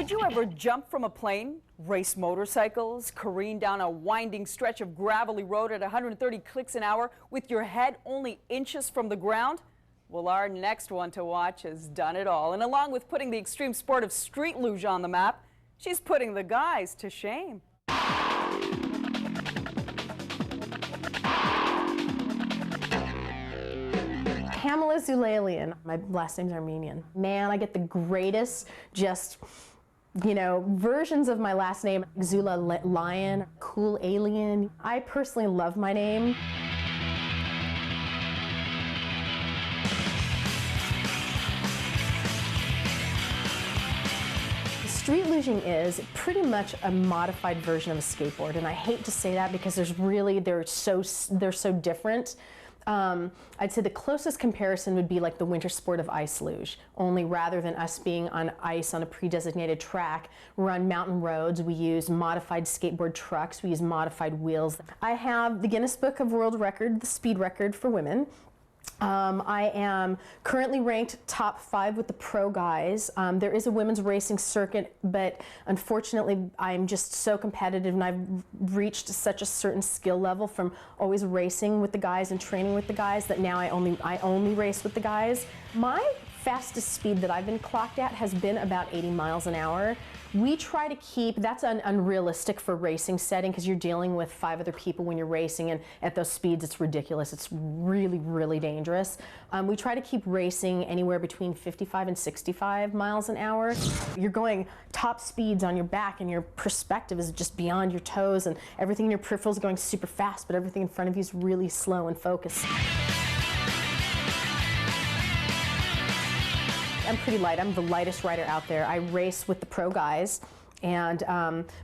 Did you ever jump from a plane, race motorcycles, careen down a winding stretch of gravelly road at 130 clicks an hour with your head only inches from the ground? Well, our next one to watch has done it all. And along with putting the extreme sport of street luge on the map, she's putting the guys to shame. Pamela Zoolalian. My last name's Armenian. Man, I get the greatest versions of my last name. Zoolalian, cool alien. I personally love my name. Street luging is pretty much a modified version of a skateboard, and I hate to say that because they're so different. I'd say the closest comparison would be like the winter sport of ice luge, only rather than us being on ice on a pre-designated track, we're on mountain roads. We use modified skateboard trucks, we use modified wheels. I have the Guinness Book of World Record, the speed record for women. I am currently ranked top 5 with the pro guys. There is a women's racing circuit, but unfortunately I'm just so competitive and I've reached such a certain skill level from always racing with the guys and training with the guys that now I only race with the guys. My fastest speed that I've been clocked at has been about 80 miles an hour. We try to keep, that's unrealistic for racing setting because you're dealing with 5 other people when you're racing, and at those speeds it's ridiculous. It's really, really dangerous. We try to keep racing anywhere between 55 and 65 miles an hour. You're going top speeds on your back and your perspective is just beyond your toes, and everything in your peripherals is going super fast, but everything in front of you is really slow and focused. I'm pretty light. I'm the lightest rider out there. I race with the pro guys, and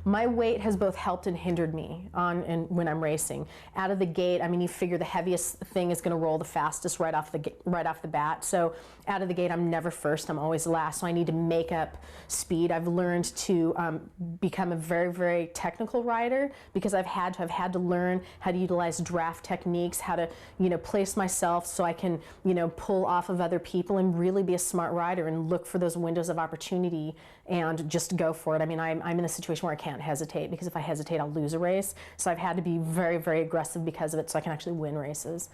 my weight has both helped and hindered me when I'm racing. Out of the gate, I mean, you figure the heaviest thing is going to roll the fastest right off the bat. So out of the gate, I'm never first. I'm always last. So I need to make up speed. I've learned to become a very, very technical rider because I've had to learn how to utilize draft techniques, how to place myself so I can pull off of other people and really be a smart rider and look for those windows of opportunity and just go for it. I mean, I'm in a situation where I can't hesitate because if I hesitate, I'll lose a race. So I've had to be very, very aggressive because of it so I can actually win races.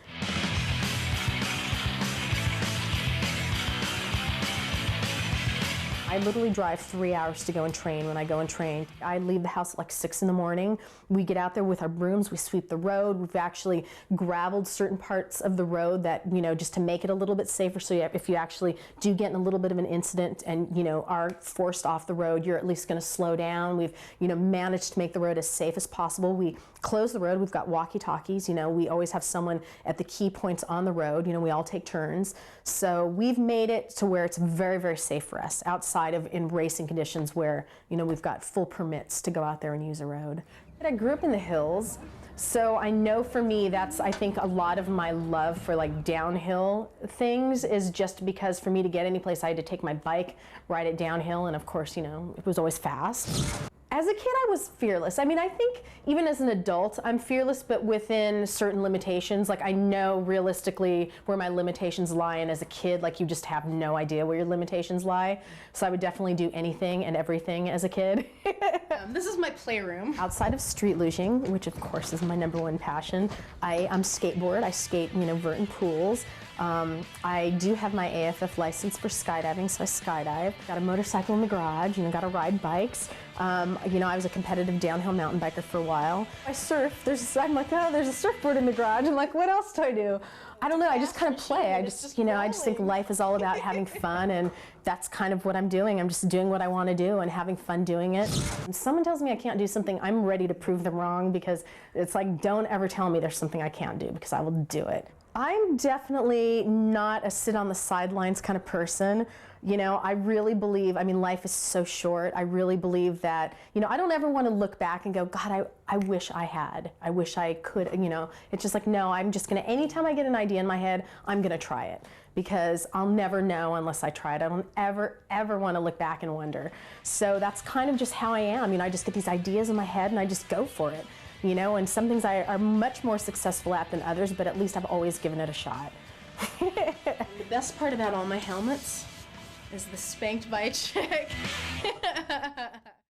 I literally drive 3 hours to go and train when I go and train. I leave the house at like 6 in the morning. We get out there with our brooms, we sweep the road. We've actually graveled certain parts of the road that, just to make it a little bit safer. So if you actually do get in a little bit of an incident and, are forced off the road, you're at least going to slow down. We've, managed to make the road as safe as possible. We close the road. We've got walkie-talkies. We always have someone at the key points on the road. We all take turns. So we've made it to where it's very, very safe for us outside of in racing conditions where we've got full permits to go out there and use a road. But I grew up in the hills, so I know for me I think a lot of my love for like downhill things is just because for me to get any place I had to take my bike, ride it downhill, and of course it was always fast. As a kid, I was fearless. I mean, I think even as an adult, I'm fearless, but within certain limitations. Like, I know realistically where my limitations lie, and as a kid, like, you just have no idea where your limitations lie. So I would definitely do anything and everything as a kid. This is my playroom. Outside of street luging, which of course is my #1 passion, I'm skateboard. I skate, vert and pools. I do have my AFF license for skydiving, so I skydive. Got a motorcycle in the garage, got to ride bikes. I was a competitive downhill mountain biker for a while. I surf. I'm like, oh, there's a surfboard in the garage. I'm like, what else do I do? I don't know. I just kind of play. I just think life is all about having fun, and that's kind of what I'm doing. I'm just doing what I want to do and having fun doing it. When someone tells me I can't do something, I'm ready to prove them wrong because it's like, don't ever tell me there's something I can't do because I will do it. I'm definitely not a sit on the sidelines kind of person. I really believe, life is so short. I really believe that, I don't ever want to look back and go, God, I wish I had. I wish I could, It's just like, no, I'm just going to, anytime I get an idea in my head, I'm going to try it. Because I'll never know unless I try it. I don't ever want to look back and wonder. So that's kind of just how I am. I just get these ideas in my head and I just go for it. And some things I are much more successful at than others, but at least I've always given it a shot. The best part about all my helmets is the spanked by a chick.